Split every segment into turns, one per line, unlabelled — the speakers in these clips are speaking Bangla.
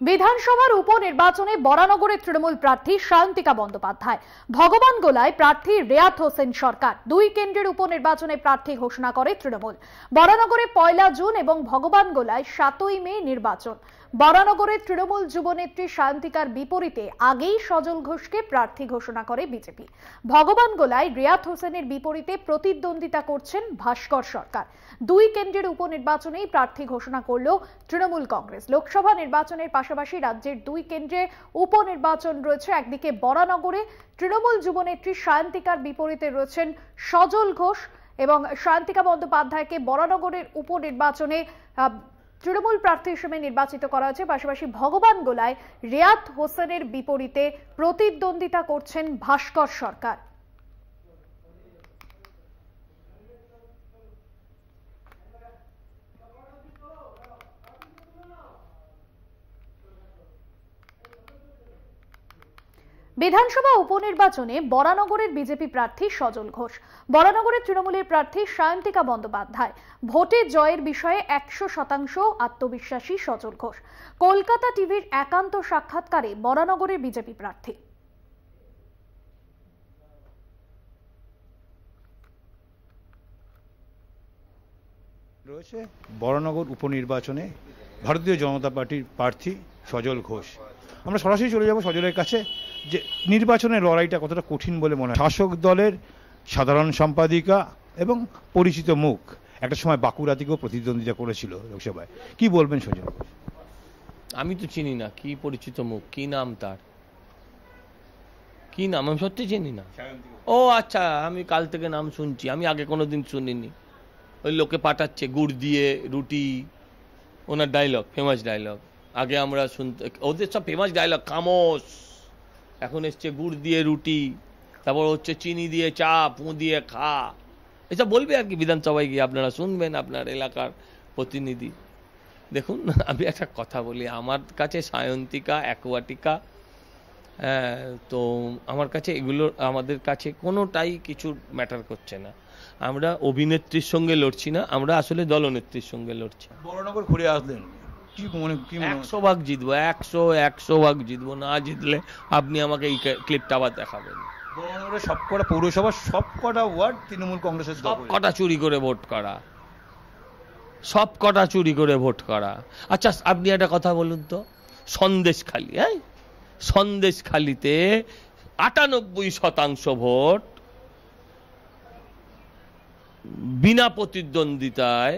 বিধানসভার উপনির্বাচনে বরানগরের তৃণমূল প্রার্থী সায়ন্তিকা বন্দ্যোপাধ্যায়, ভগবানগোলায় প্রার্থী রেয়াত হোসেন সরকার। দুই কেন্দ্রের উপনির্বাচনে প্রার্থী ঘোষণা করে তৃণমূল। বরানগরে 1 জুন এবং ভগবানগোলায় 7 মে নির্বাচন। বরানগরের তৃণমূল যুবনেত্রী সায়ন্তিকার বিপরীতে আগেই সজল ঘোষকে প্রার্থী ঘোষণা করে বিজেপি। ভগবানগোলায় রেয়াত হোসেনের বিপরীতে প্রতিদ্বন্দ্বিতা করছেন ভাস্কর সরকার। দুই কেন্দ্রের উপনির্বাচনেই প্রার্থী ঘোষণা করল তৃণমূল কংগ্রেস। লোকসভা নির্বাচনের পাশাপাশি রাজ্যের দুই কেন্দ্রে উপনির্বাচন রয়েছে। একদিকে বরানগরে তৃণমূল যুবনেত্রী সায়ন্তিকার বিপরীতে রয়েছেন সজল ঘোষ এবং সায়ন্তিকা বন্দ্যোপাধ্যায়কে বরানগরের উপনির্বাচনে তৃণমূল প্রার্থী হিসেবে নির্বাচিত করা হয়েছে। পাশাপাশি ভগবানগোলায় রেয়াত হোসেনের বিপরীতে প্রতিদ্বন্দ্বিতা করছেন ভাস্কর সরকার। বিধানসভা উপনির্বাচনে বরানগরের বিজেপি প্রার্থী সজল ঘোষ, বরানগরের তৃণমূলের প্রার্থী সায়ন্তিকা বন্দ্যোপাধ্যায়। ভোটে জয়ের বিষয়ে 100% আত্মবিশ্বাসী সজল ঘোষ। কলকাতা টিভির একান্ত সাক্ষাৎকারে বরানগরের বিজেপি প্রার্থী।
রয়েছে বরানগর উপনির্বাচনে ভারতীয় জনতা পার্টির প্রার্থী সজল ঘোষ। আমরা সরাসরি চলে যাব সজলের কাছে যে নির্বাচনের লড়াইটা কতটা কঠিন বলে মনে হয়। শাসক দলের সাধারণ সম্পাদিকা এবং পরিচিত মুখ, একটা সময় বাঁকুড়া থেকেও প্রতিদ্বন্দ্বিতা করেছিল লোকসভায়। কি বলবেন সজল ঘোষ?
আমি তো চিনি না কি পরিচিত মুখ, কি নাম তার, কি নাম আমি সত্যি চিনি না। ও আচ্ছা, আমি কাল থেকে নাম শুনছি, আমি আগে কোনোদিন শুনিনি। ওই লোকে পাঠাচ্ছে গুড় দিয়ে রুটি, ওনার ডায়লগ, ফেমাস ডায়লগ। আগে আমরা শুনতে, ওদের সব ফেমাস ডায়লগ খামোশ। এখন এসছে গুড় দিয়ে রুটি, তারপর হচ্ছে চিনি দিয়ে চা, পু দিয়ে খা, এসব বলবে আর কি বিধানসভায় গিয়ে। আপনারা শুনবেন, আপনার এলাকার প্রতিনিধি। দেখুন, আমি একটা কথা বলি, আমার কাছে সায়ন্তিকা, অ্যাকোয়াটিকা, তো আমার কাছে এগুলো, আমাদের কাছে কোনোটাই কিছু ম্যাটার করছে না। আমরা অভিনেত্রীর সঙ্গে লড়ছি না, আমরা আসলে দলনেত্রীর সঙ্গে লড়ছি।
বরানগর ঘুরে আসলেন,
100 ভাগ জিতবো, 100 ভাগ জিতবো। না জিতলে আপনি আমাকে এই ক্লিপটা আবার দেখাবেন।
বরানগরের সবকটা পৌরসভা, সবকটা ওয়ার্ড তৃণমূল কংগ্রেসের,
সবকটা চুরি করে ভোট করা, সবকটা চুরি করে ভোট করা। আচ্ছা, আপনি একটা কথা বলুন তো, সন্দেশখালী, সন্দেশখালীতে 98% ভোট বিনা প্রতিদ্বন্দ্বিতায়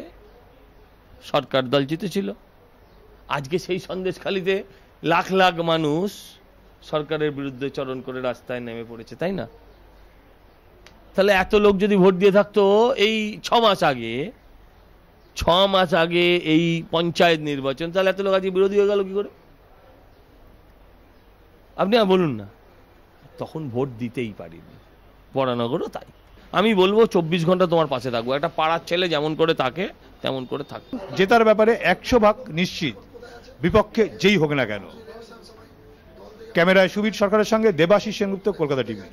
সরকার দল জিতেছিল। আজকে সেই সন্দেশখালীতে লাখ লাখ মানুষ সরকারের বিরুদ্ধে চরণ করে রাস্তায় নেমে পড়েছে, তাই না? তাহলে এত লোক যদি ভোট দিয়ে থাকতো এই 6 মাস আগে এই পঞ্চায়েত নির্বাচন, তাহলে এত লোক আজকে বিরোধী হয়ে গেল কি করে? আপনি বলুন না। তখন ভোট দিতেই পারিনি, বরানগরও তাই। আমি বলবো 24 ঘন্টা তোমার পাশে থাকবো। একটা পাড়ার ছেলে যেমন করে থাকে তেমন করে থাকবো।
জেতার ব্যাপারে 100 ভাগ নিশ্চিত, বিপক্ষে যেই হোক না কেন। ক্যামেরায় সুবীর সরকারের সঙ্গে দেবাশিস সেনগুপ্ত, কলকাতা টিভি।